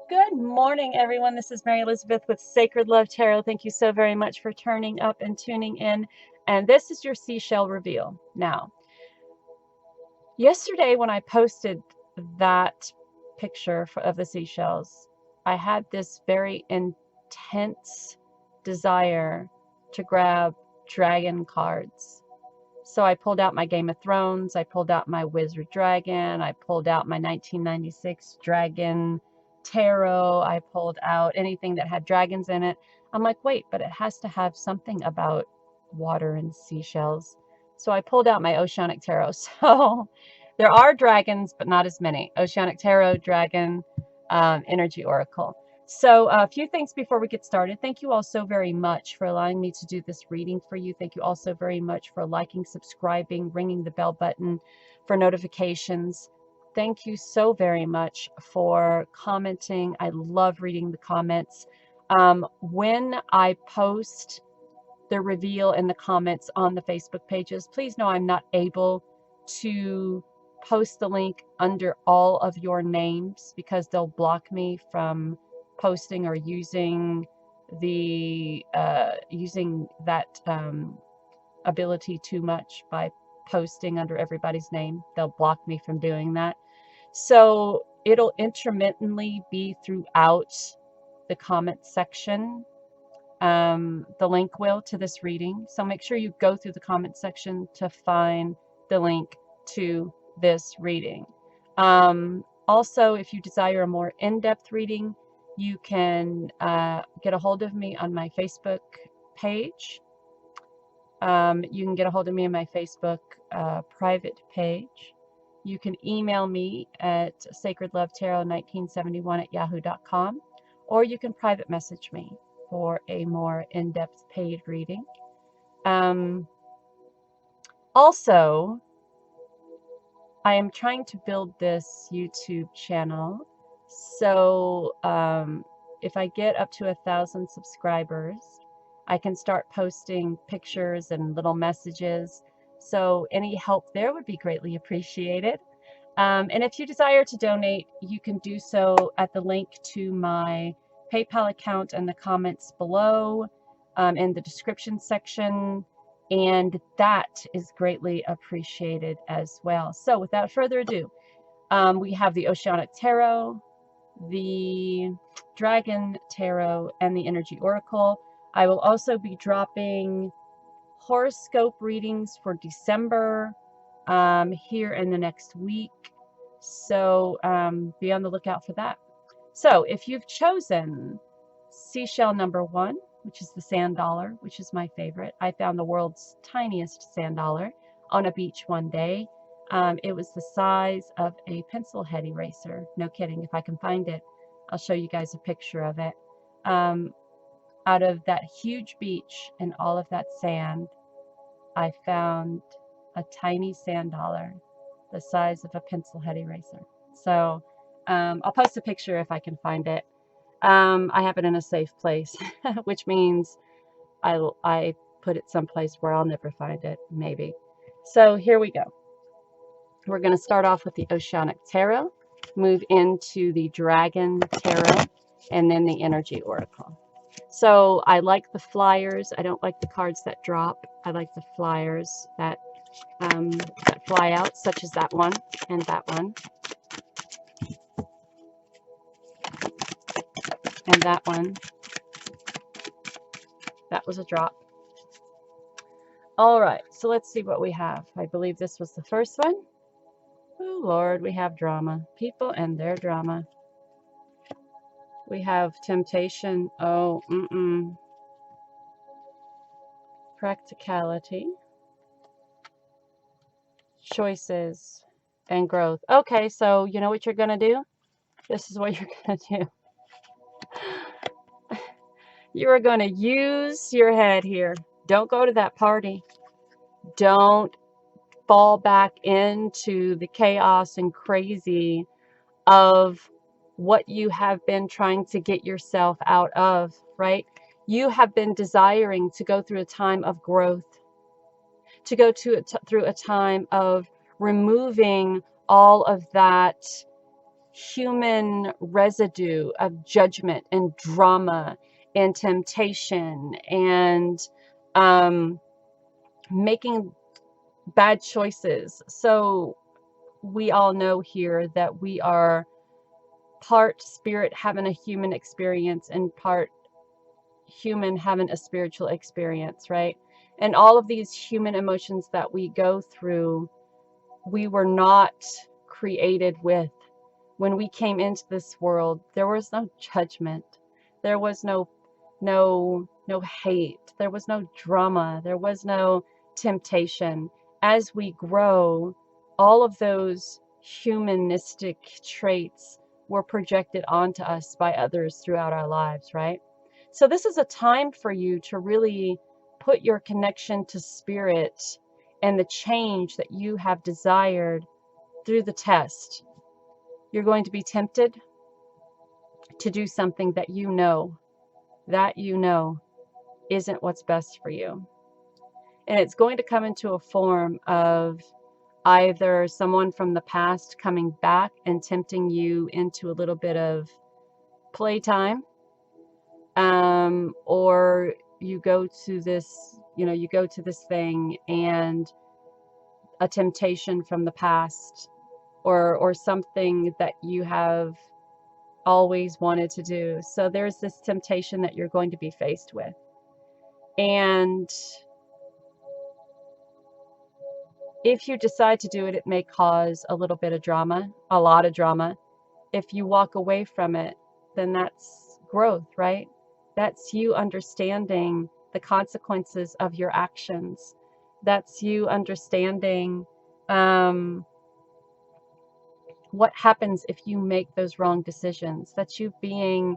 Good morning, everyone. This is Mary Elizabeth with Sacred Love Tarot. Thank you so very much for turning up and tuning in. And this is your seashell reveal. Now, yesterday when I posted that picture of the seashells, I had this very intense desire to grab dragon cards. So I pulled out my Game of Thrones, I pulled out my Wizard Dragon, I pulled out my 1996 Dragon Tarot, I pulled out anything that had dragons in it. I'm like, wait, but it has to have something about water and seashells. So I pulled out my Oceanic Tarot. So there are dragons, but not as many. Oceanic Tarot, Dragon, Energy Oracle. So a few things before we get started. Thank you all so very much for allowing me to do this reading for you. Thank you all so very much for liking, subscribing, ringing the bell button for notifications. Thank you so very much for commenting. I love reading the comments. When I post the reveal in the comments on the Facebook pages, please know I'm not able to post the link under all of your names because they'll block me from posting or using the using that ability too much by posting under everybody's name. They'll block me from doing that. So it'll intermittently be throughout the comment section. The link will to this reading. So make sure you go through the comment section to find the link to this reading. Also, if you desire a more in-depth reading, you can get a hold of me on my Facebook page. You can get a hold of me on my Facebook private page. You can email me at sacredlovetarot1971@yahoo.com, or you can private message me for a more in-depth paid reading. Also, I am trying to build this YouTube channel. So if I get up to 1,000 subscribers, I can start posting pictures and little messages. So any help there would be greatly appreciated. And if you desire to donate, you can do so at the link to my PayPal account in the comments below, in the description section, and that is greatly appreciated as well. So without further ado, we have the Oceanic Tarot, the Dragon Tarot, and the Energy Oracle. I will also be dropping horoscope readings for December here in the next week. So be on the lookout for that. So if you've chosen Seashell Number 1, which is the sand dollar, which is my favorite. I found the world's tiniest sand dollar on a beach one day. It was the size of a pencil head eraser. No kidding. If I can find it, I'll show you guys a picture of it. Out of that huge beach and all of that sand, I found a tiny sand dollar the size of a pencil head eraser. So I'll post a picture if I can find it. I have it in a safe place, which means I put it someplace where I'll never find it, maybe. So here we go. We're going to start off with the Oceanic Tarot, move into the Dragon Tarot, and then the Energy Oracle. So I like the flyers. I don't like the cards that drop. I like the flyers that fly out, such as that one and that one. And that one. That was a drop. All right, so let's see what we have. I believe this was the first one. Oh, Lord, we have drama. People and their drama. We have temptation. Oh, practicality. Choices and growth. Okay, so you know what you're going to do? This is what you're going to do. You are going to use your head here. Don't go to that party. Don't fall back into the chaos and crazy of what you have been trying to get yourself out of, right? You have been desiring to go through a time of growth, to go through a time of removing all of that human residue of judgment and drama and temptation and making bad choices. So we all know here that we are part spirit having a human experience and part human having a spiritual experience, right? And all of these human emotions that we go through, we were not created with. When we came into this world, there was no judgment. There was no hate. There was no drama. There was no temptation. As we grow, all of those humanistic traits were projected onto us by others throughout our lives, right? So this is a time for you to really put your connection to spirit and the change that you have desired through the test. You're going to be tempted to do something that you know isn't what's best for you. And it's going to come into a form of either someone from the past coming back and tempting you into a little bit of playtime, or you go to this, you go to this thing and a temptation from the past, or something that you have always wanted to do. So there's this temptation that you're going to be faced with. And if you decide to do it, it may cause a little bit of drama, a lot of drama. If you walk away from it, then that's growth, right? That's you understanding the consequences of your actions. That's you understanding what happens if you make those wrong decisions. That's you being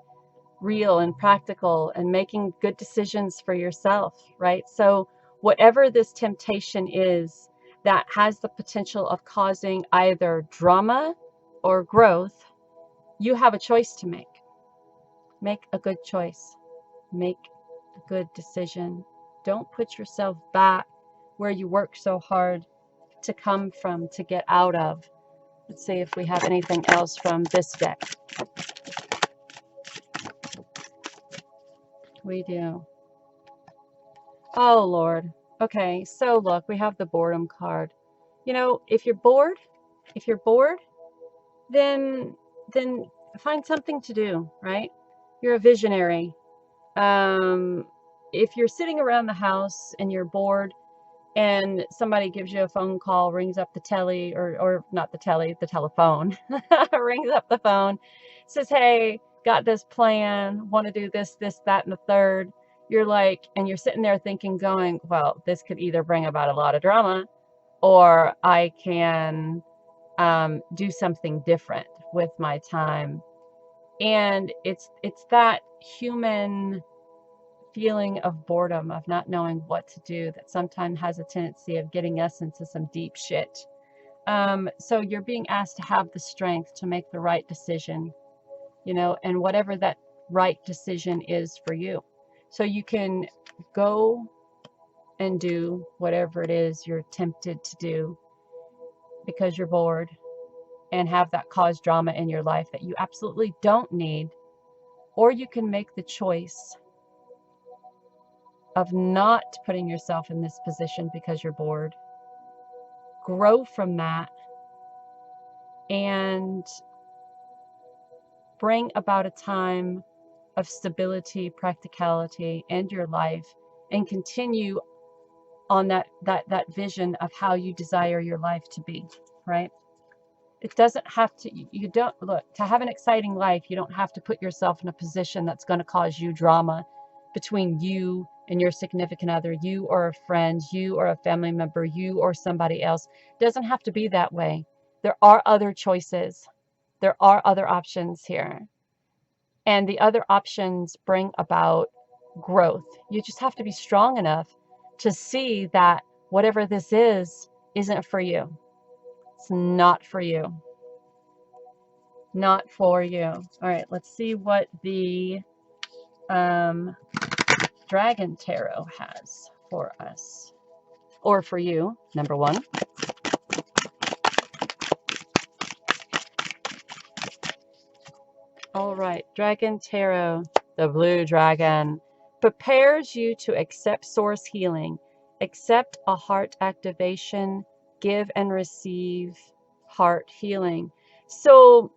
real and practical and making good decisions for yourself, right? So whatever this temptation is that has the potential of causing either drama or growth, you have a choice to make. Make a good choice. Make a good decision. Don't put yourself back where you work so hard to come from, to get out of. Let's see if we have anything else from this deck. We do. Oh, Lord. Okay, so look, we have the boredom card. If you're bored, then find something to do, right? You're a visionary. If you're sitting around the house and you're bored and somebody gives you a phone call, rings up the telly, or not the telly, the telephone, rings up the phone, says, hey, got this plan, want to do this, that, and the third. You're like, and you're sitting there thinking, going, well, this could either bring about a lot of drama, or I can do something different with my time. And it's that human feeling of boredom, of not knowing what to do, that sometimes has a tendency of getting us into some deep shit. So you're being asked to have the strength to make the right decision, and whatever that right decision is for you. So you can go and do whatever it is you're tempted to do because you're bored, and have that cause drama in your life that you absolutely don't need. Or you can make the choice of not putting yourself in this position because you're bored. Grow from that and bring about a time of stability, practicality in your life, and continue on that vision of how you desire your life to be, right? It doesn't have to, you don't, look, to have an exciting life, you don't have to put yourself in a position that's going to cause you drama between you and your significant other, you or a friend, you or a family member, you or somebody else. It doesn't have to be that way. There are other choices. There are other options here. And the other options bring about growth. You just have to be strong enough to see that whatever this is, isn't for you. It's not for you. Not for you. All right, let's see what the Dragon Tarot has for us. Or for you, number one. All right, Dragon Tarot, the blue dragon, prepares you to accept source healing, accept a heart activation, give and receive heart healing. So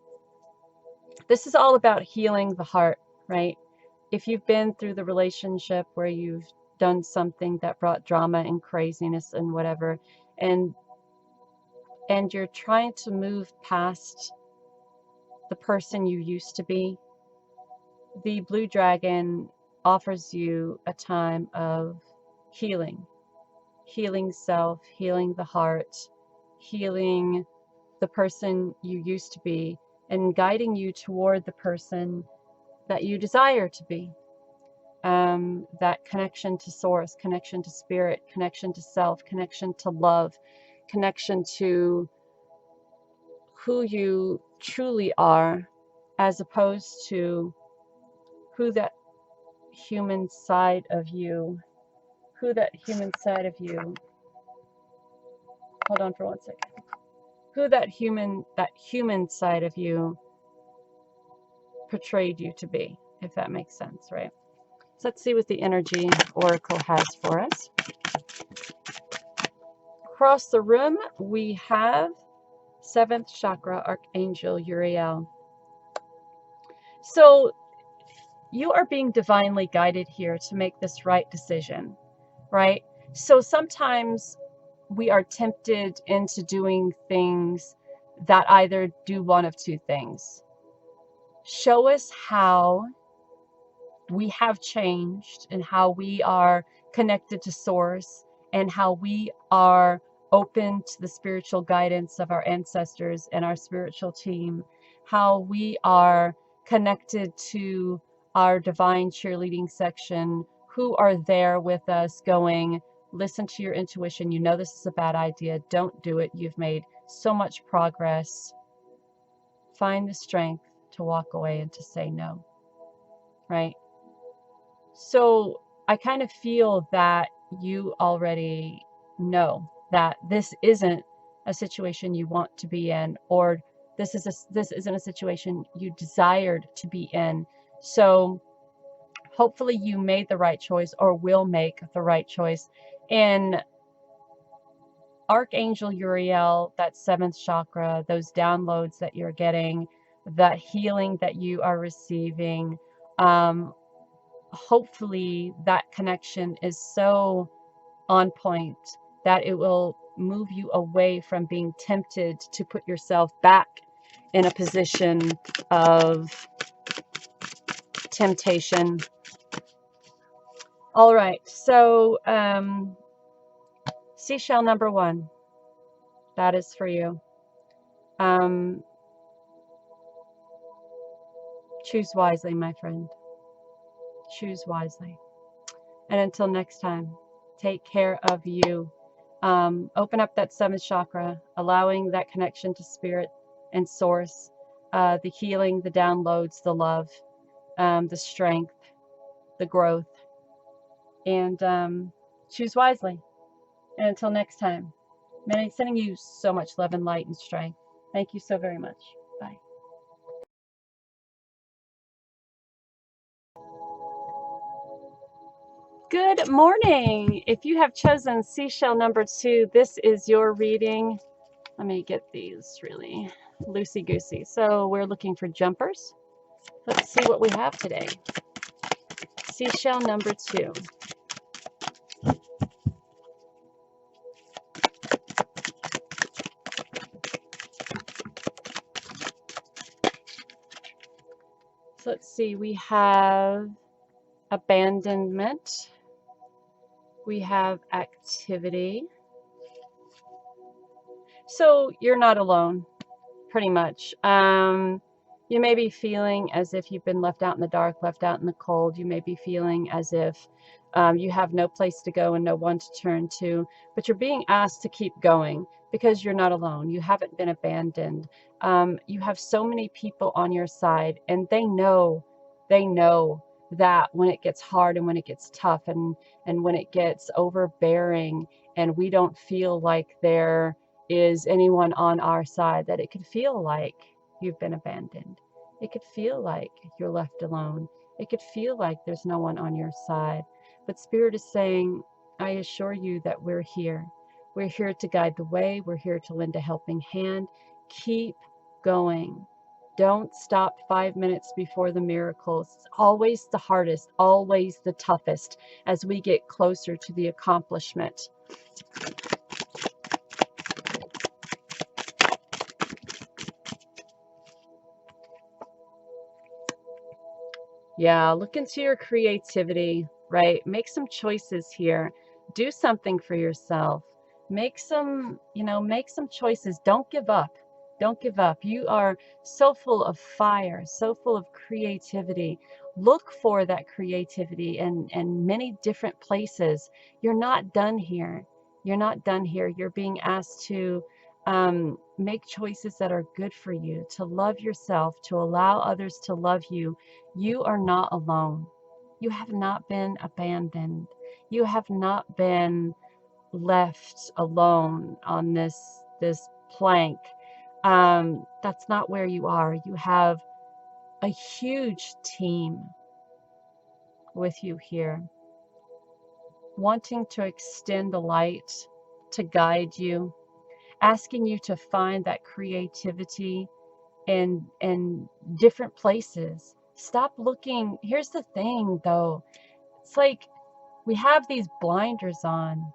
this is all about healing the heart, right? If you've been through the relationship where you've done something that brought drama and craziness and whatever, and you're trying to move past the person you used to be, the blue dragon offers you a time of healing, healing self, healing the heart, healing the person you used to be, and guiding you toward the person that you desire to be. That connection to source, connection to spirit, connection to self, connection to love, connection to who you truly are, as opposed to who that human side of you, hold on for 1 second, who that human side of you portrayed you to be, if that makes sense, right? So let's see what the energy oracle has for us. Across the room, we have 7th chakra, Archangel Uriel. So you are being divinely guided here to make this right decision, right? So sometimes we are tempted into doing things that either do one of two things. Show us how we have changed and how we are connected to source and how we are open to the spiritual guidance of our ancestors and our spiritual team, how we are connected to our divine cheerleading section, who are there with us going, listen to your intuition, you know this is a bad idea, don't do it, you've made so much progress. Find the strength to walk away and to say no, right? So I kind of feel that you already know that this isn't a situation you want to be in, or this isn't a situation you desired to be in. So hopefully you made the right choice or will make the right choice. And Archangel Uriel, that 7th chakra, those downloads that you're getting, that healing that you are receiving, hopefully that connection is so on point that it will move you away from being tempted to put yourself back in a position of temptation. All right, so Seashell number 1, that is for you. Choose wisely, my friend. Choose wisely. And until next time, take care of you. Open up that 7th chakra, allowing that connection to spirit and source, the healing, the downloads, the love, the strength, the growth, and choose wisely. And until next time, I'm sending you so much love and light and strength. Thank you so very much. Bye. Good morning. If you have chosen Seashell number 2, this is your reading. Let me get these really loosey-goosey. So we're looking for jumpers. Let's see what we have today. Seashell number 2. So let's see, we have abandonment. We have activity. So you're not alone, pretty much. You may be feeling as if you've been left out in the dark, left out in the cold. You may be feeling as if you have no place to go and no one to turn to, but you're being asked to keep going because you're not alone. You haven't been abandoned. You have so many people on your side, and they know that when it gets hard and when it gets tough and when it gets overbearing and we don't feel like there is anyone on our side, that it could feel like you've been abandoned. It could feel like you're left alone. It could feel like there's no one on your side. But Spirit is saying, I assure you that we're here. We're here to guide the way. We're here to lend a helping hand. Keep going. Don't stop 5 minutes before the miracles. It's always the hardest, always the toughest as we get closer to the accomplishment. Yeah, look into your creativity, right? Make some choices here. Do something for yourself. Make some, make some choices. Don't give up. Don't give up. You are so full of fire, so full of creativity. Look for that creativity in many different places. You're not done here. You're not done here. You're being asked to make choices that are good for you, to love yourself, to allow others to love you. You are not alone. You have not been abandoned. You have not been left alone on this plank. That's not where you are. You have a huge team with you here, wanting to extend the light, to guide you, asking you to find that creativity in different places. Stop looking. Here's the thing, though. It's like we have these blinders on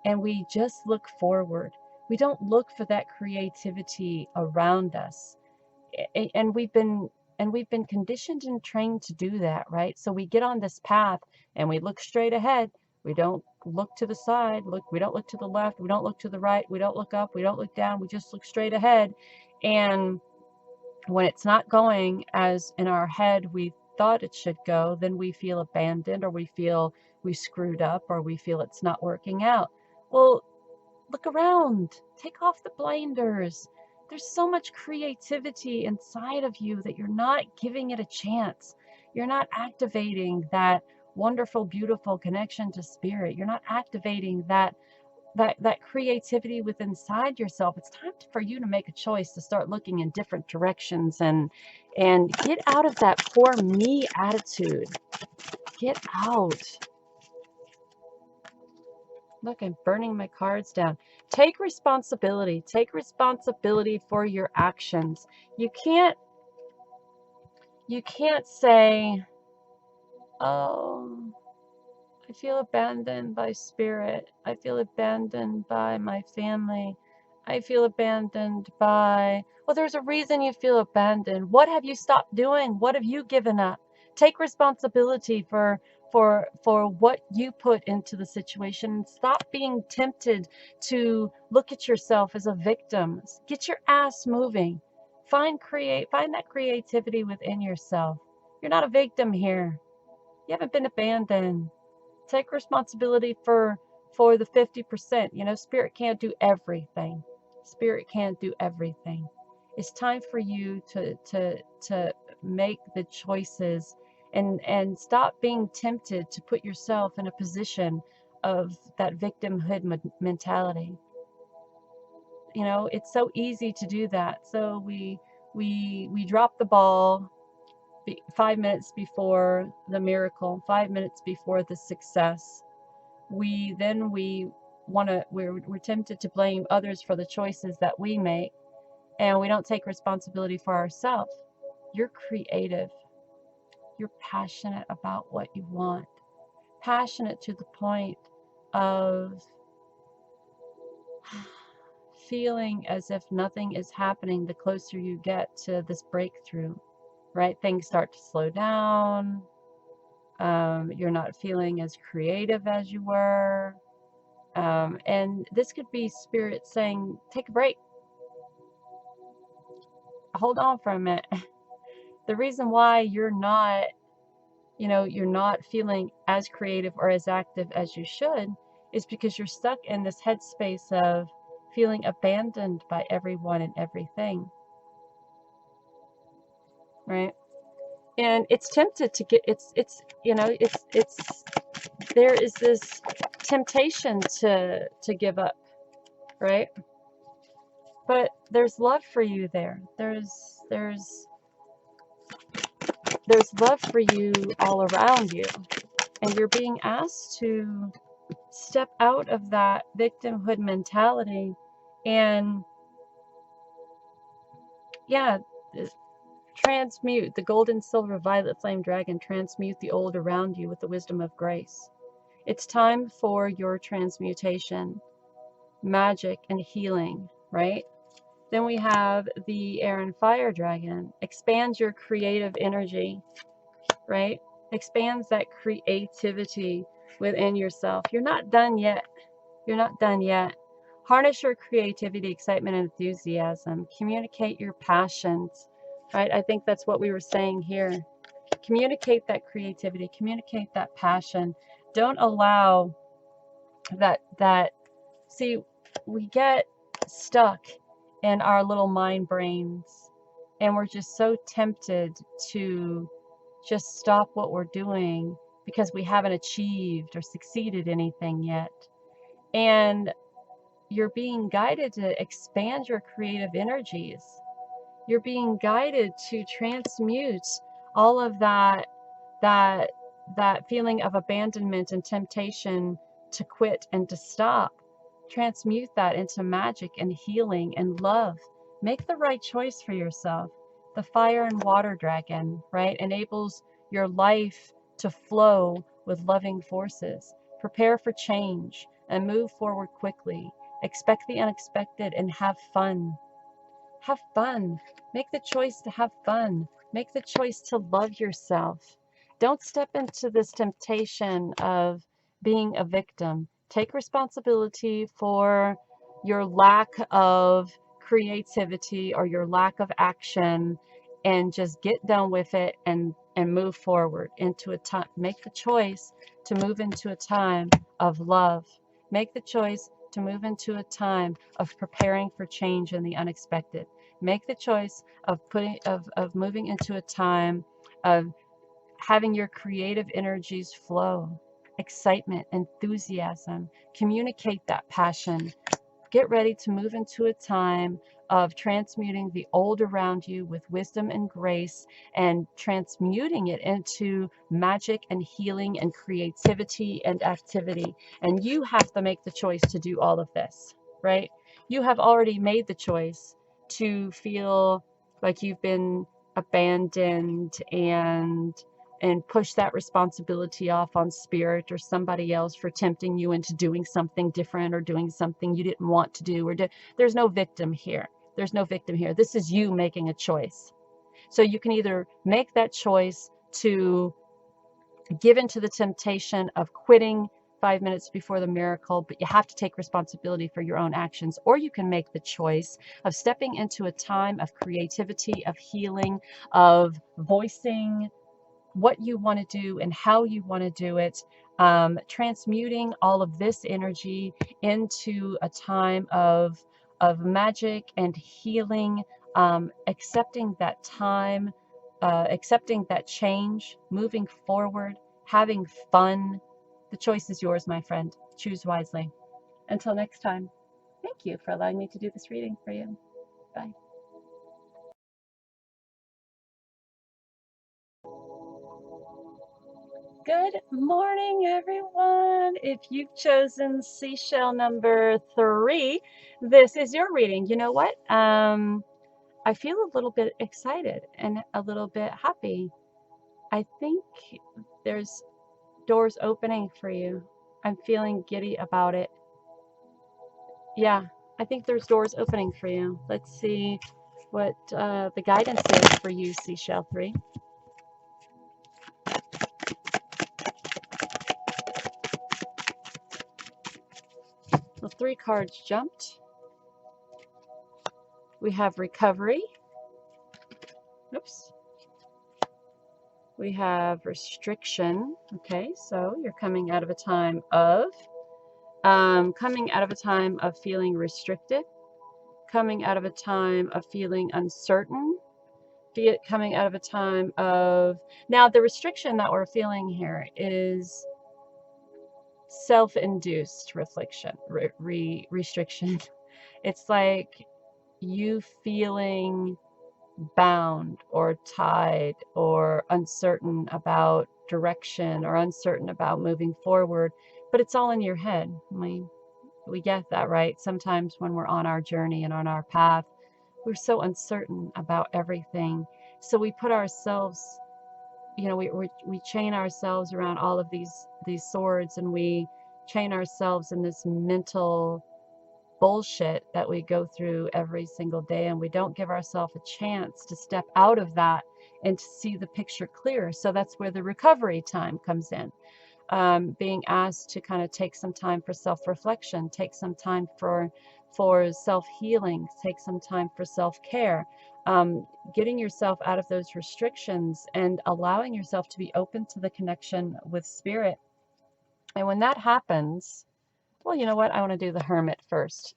and we just look forward. We don't look for that creativity around us. And we've been conditioned and trained to do that, right? So we get on this path and we look straight ahead. We don't look to the side. We don't look to the left. We don't look to the right. We don't look up. We don't look down. We just look straight ahead. And when it's not going as in our head we thought it should go, then we feel abandoned, or we feel we screwed up, or we feel it's not working out. Well, look around. Take off the blinders. There's so much creativity inside of you that you're not giving it a chance. You're not activating that wonderful, beautiful connection to spirit. You're not activating that creativity within inside yourself. It's time for you to make a choice to start looking in different directions and get out of that poor me attitude. Get out. Look, I'm burning my cards down. Take responsibility. Take responsibility for your actions. You can't say, oh, I feel abandoned by spirit. I feel abandoned by my family. I feel abandoned by... Well, there's a reason you feel abandoned. What have you stopped doing? What have you given up? Take responsibility for what you put into the situation. Stop being tempted to look at yourself as a victim. Get your ass moving. Find that creativity within yourself. You're not a victim here. You haven't been abandoned. Take responsibility for the 50%. Spirit can't do everything. Spirit can't do everything. It's time for you to make the choices and stop being tempted to put yourself in a position of that victimhood mentality. It's so easy to do that. So we drop the ball 5 minutes before the miracle, 5 minutes before the success. We're tempted to blame others for the choices that we make, and we don't take responsibility for ourselves. You're creative. You're passionate about what you want. Passionate to the point of feeling as if nothing is happening the closer you get to this breakthrough, right? Things start to slow down. You're not feeling as creative as you were. And this could be spirit saying, take a break. Hold on for a minute. The reason why you're not feeling as creative or as active as you should is because you're stuck in this headspace of feeling abandoned by everyone and everything. Right? And it's tempted to get, there is this temptation to give up, right? But there's love for you there. There's there's love for you all around you. And you're being asked to step out of that victimhood mentality and, yeah, transmute the golden, silver, violet flame dragon, transmute the old around you with the wisdom of grace. It's time for your transmutation, magic, and healing, right? Then we have the air and fire dragon. Expands your creative energy, right? Expands that creativity within yourself. You're not done yet. You're not done yet. Harness your creativity, excitement, and enthusiasm. Communicate your passions, right? I think that's what we were saying here. Communicate that creativity. Communicate that passion. Don't allow that. See, we get stuck in our little mind brains, and we're just so tempted to just stop what we're doing because we haven't achieved or succeeded anything yet. And you're being guided to expand your creative energies. You're being guided to transmute all of that feeling of abandonment and temptation to quit and to stop. Transmute that into magic and healing and love. Make the right choice for yourself. The fire and water dragon, right, enables your life to flow with loving forces. Prepare for change and move forward quickly. Expect the unexpected and have fun. Have fun. Make the choice to have fun. Make the choice to love yourself. Don't step into this temptation of being a victim. Take responsibility for your lack of creativity or your lack of action, and just get done with it and move forward into a time. Make the choice to move into a time of love. Make the choice to move into a time of preparing for change and the unexpected. Make the choice of moving into a time of having your creative energies flow. Excitement, enthusiasm. Communicate that passion. Get ready to move into a time of transmuting the old around you with wisdom and grace, and transmuting it into magic and healing and creativity and activity. And you have to make the choice to do all of this, right? You have already made the choice to feel like you've been abandoned and push that responsibility off on spirit or somebody else for tempting you into doing something different or doing something you didn't want to do. There's no victim here. There's no victim here. This is you making a choice. So you can either make that choice to give into the temptation of quitting 5 minutes before the miracle, but you have to take responsibility for your own actions, or you can make the choice of stepping into a time of creativity, of healing, of voicing what you want to do and how you want to do it, transmuting all of this energy into a time of magic and healing, accepting that time, accepting that change, moving forward, having fun. The choice is yours, my friend. Choose wisely. Until next time, thank you for allowing me to do this reading for you. Bye. Good morning, everyone. If you've chosen Seashell number 3, this is your reading. You know what? I feel a little bit excited and a little bit happy. I think there's doors opening for you. I'm feeling giddy about it. Yeah, I think there's doors opening for you. Let's see what the guidance is for you, Seashell 3. Well, 3 cards jumped. We have recovery. Oops. We have restriction. Okay, so you're coming out of a time of feeling restricted, coming out of a time of feeling uncertain, coming out of a time of, now the restriction that we're feeling here is self-induced restriction. It's like you feeling bound or tied or uncertain about direction or uncertain about moving forward, but it's all in your head. We get that, right? Sometimes when we're on our journey and on our path, we're so uncertain about everything. So we put ourselves, you know, we chain ourselves around all of these swords, and we chain ourselves in this mental bullshit that we go through every single day, and we don't give ourselves a chance to step out of that and to see the picture clear. So that's where the recovery time comes in. Being asked to kind of take some time for self-reflection, take some time for self-healing, take some time for self-care, getting yourself out of those restrictions and allowing yourself to be open to the connection with spirit. And when that happens, well, you know what? I want to do the Hermit first,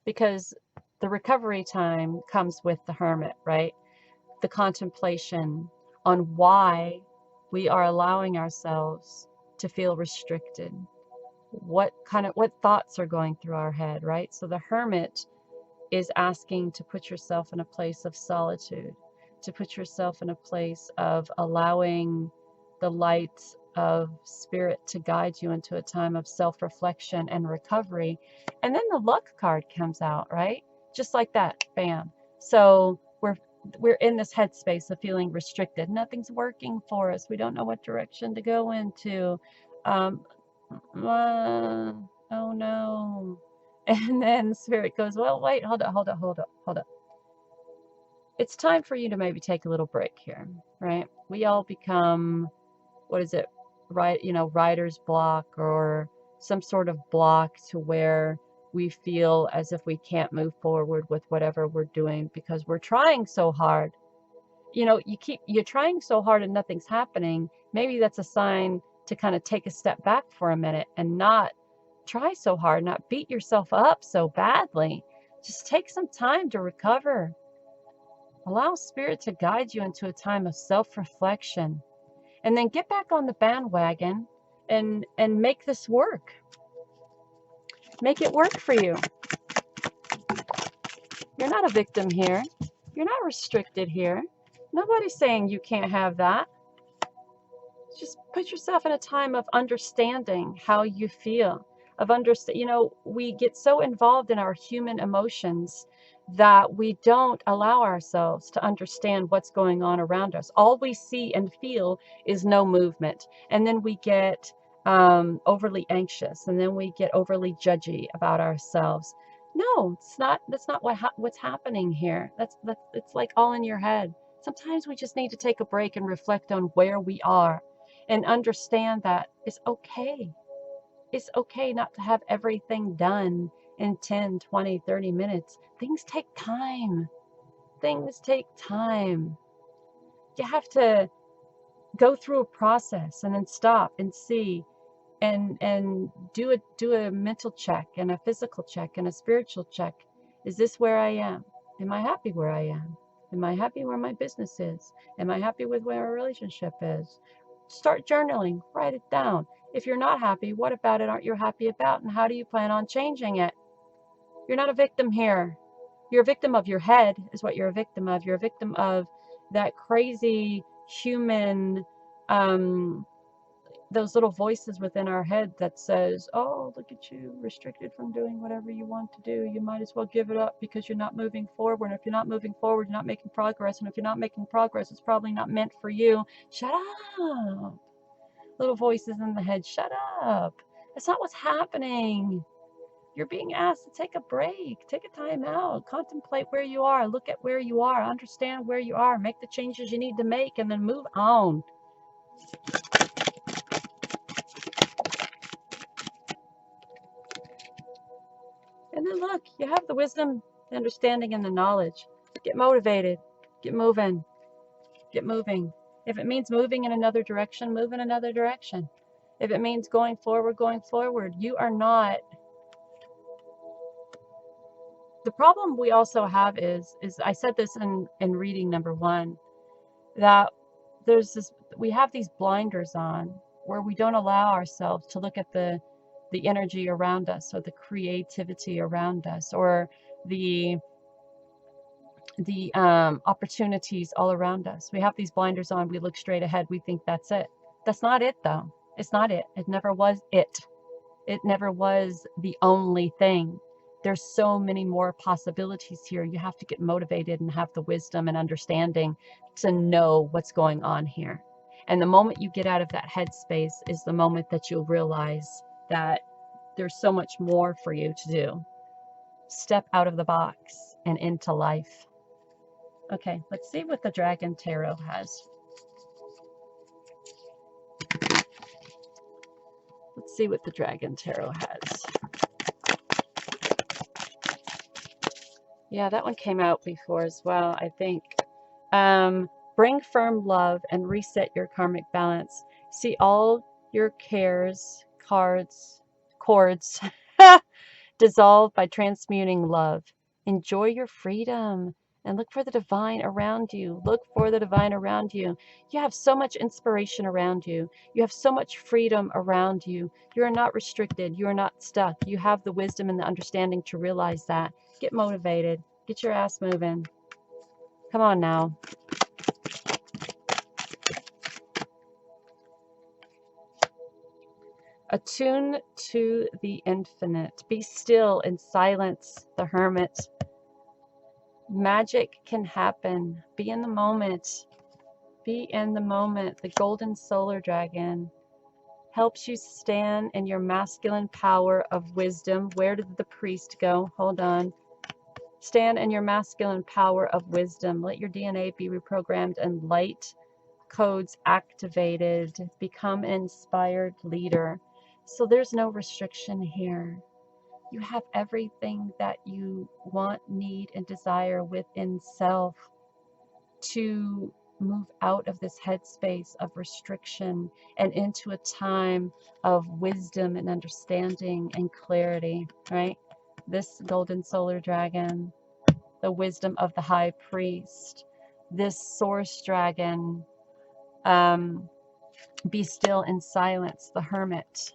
because the recovery time comes with the Hermit, right? The contemplation on why we are allowing ourselves to feel restricted. What thoughts are going through our head, right? So the Hermit is asking to put yourself in a place of solitude, to put yourself in a place of allowing the light of spirit to guide you into a time of self-reflection and recovery. And then the Luck card comes out, right? Just like that, bam. So we're in this headspace of feeling restricted. Nothing's working for us. We don't know what direction to go into. Oh no. And then spirit goes, well, wait, hold up. It's time for you to maybe take a little break here, right? We all become, what is it, right? You know, writer's block or some sort of block to where we feel as if we can't move forward with whatever we're doing because we're trying so hard. You know, you're trying so hard and nothing's happening. Maybe that's a sign to kind of take a step back for a minute and not try so hard, not beat yourself up so badly. Just take some time to recover. Allow spirit to guide you into a time of self-reflection, and then get back on the bandwagon and make this work. Make it work for you. You're not a victim here. You're not restricted here. Nobody's saying you can't have that. Just put yourself in a time of understanding how you feel, of you know, we get so involved in our human emotions that we don't allow ourselves to understand what's going on around us. All we see and feel is no movement. And then we get overly anxious, and then we get overly judgy about ourselves. No, it's not. That's not what's happening here. It's like all in your head. Sometimes we just need to take a break and reflect on where we are and understand that it's okay. It's okay not to have everything done in 10, 20, 30 minutes. Things take time. Things take time. You have to go through a process and then stop and see and do a mental check and a physical check and a spiritual check. Is this where I am? Am I happy where I am? Am I happy where my business is? Am I happy with where our relationship is? Start journaling, write it down. If you're not happy, what about it aren't you happy about, and how do you plan on changing it? You're not a victim here. You're a victim of your head is what you're a victim of. You're a victim of that crazy human, those little voices within our head that says, oh, look at you, restricted from doing whatever you want to do. You might as well give it up because you're not moving forward. And if you're not moving forward, you're not making progress. And if you're not making progress, it's probably not meant for you. Shut up. Little voices in the head, shut up. That's not what's happening. You're being asked to take a break, take a time out, contemplate where you are, look at where you are, understand where you are, make the changes you need to make, and then move on. And then look, you have the wisdom, the understanding, and the knowledge. Get motivated, get moving, get moving. If it means moving in another direction, move in another direction. If it means going forward, going forward. You are not. The problem we also have is I said this in reading number 1, that we have these blinders on where we don't allow ourselves to look at the energy around us, or the creativity around us, or the opportunities all around us. We have these blinders on. We look straight ahead. We think that's it. That's not it, though. It's not it. It never was it. It never was the only thing. There's so many more possibilities here. You have to get motivated and have the wisdom and understanding to know what's going on here. And the moment you get out of that headspace is the moment that you'll realize that there's so much more for you to do. Step out of the box and into life. Okay, let's see what the Dragon Tarot has. Let's see what the Dragon Tarot has. Yeah, that one came out before as well, I think. Bring firm love and reset your karmic balance. See all your cares, cords dissolve by transmuting love. Enjoy your freedom and look for the divine around you. Look for the divine around you. You have so much inspiration around you. You have so much freedom around you. You are not restricted. You are not stuck. You have the wisdom and the understanding to realize that. Get motivated. Get your ass moving. Come on now. Attune to the infinite. Be still in silence, the hermit. Magic can happen. Be in the moment. Be in the moment. The golden solar dragon helps you stand in your masculine power of wisdom. Where did the priest go? Hold on. Stand in your masculine power of wisdom. Let your DNA be reprogrammed and light codes activated. Become an inspired leader. So there's no restriction here. You have everything that you want, need, and desire within self to move out of this headspace of restriction and into a time of wisdom and understanding and clarity, right? This golden solar dragon, the wisdom of the high priest, this source dragon, be still in silence, the hermit,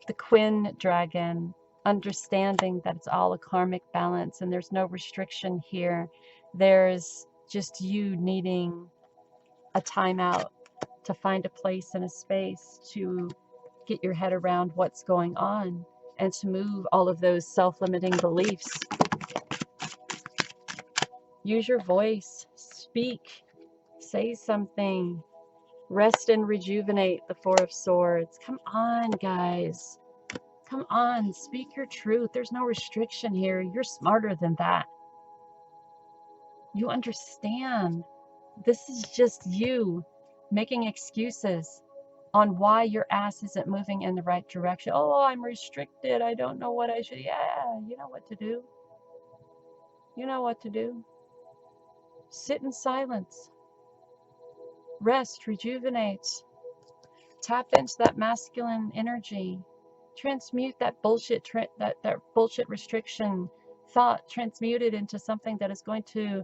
the Queen dragon, understanding that it's all a karmic balance and there's no restriction here. There's just you needing a timeout to find a place and a space to get your head around what's going on and to move all of those self-limiting beliefs. Use your voice, speak, say something, rest and rejuvenate, the Four of Swords. Come on, guys. Come on, speak your truth. There's no restriction here. You're smarter than that. You understand. This is just you making excuses on why your ass isn't moving in the right direction. Oh, I'm restricted. I don't know what I should. Yeah, you know what to do. You know what to do. Sit in silence. Rest, rejuvenate. Tap into that masculine energy. Transmute that bullshit that bullshit restriction thought, transmute it into something that is going to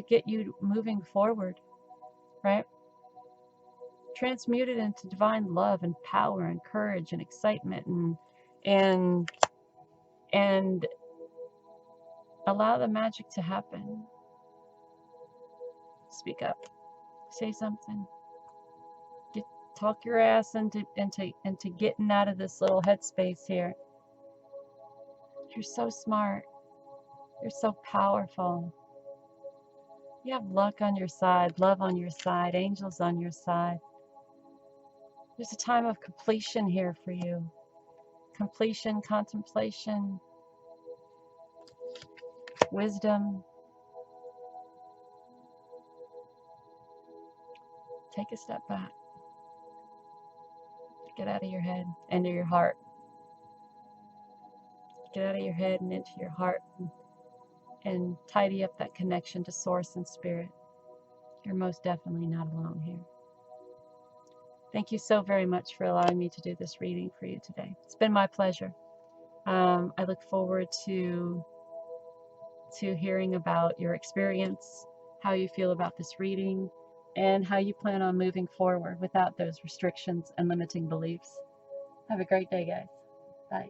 get you moving forward, right? Transmute it into divine love and power and courage and excitement and allow the magic to happen. Speak up. Say something. Talk your ass into getting out of this little headspace here. You're so smart. You're so powerful. You have luck on your side, love on your side, angels on your side. There's a time of completion here for you. Completion, contemplation, wisdom. Take a step back. Get out of your head, into your heart. Get out of your head and into your heart and tidy up that connection to source and spirit. You're most definitely not alone here. Thank you so very much for allowing me to do this reading for you today. It's been my pleasure. I look forward to hearing about your experience, how you feel about this reading, and how you plan on moving forward without those restrictions and limiting beliefs. Have a great day, guys. Bye.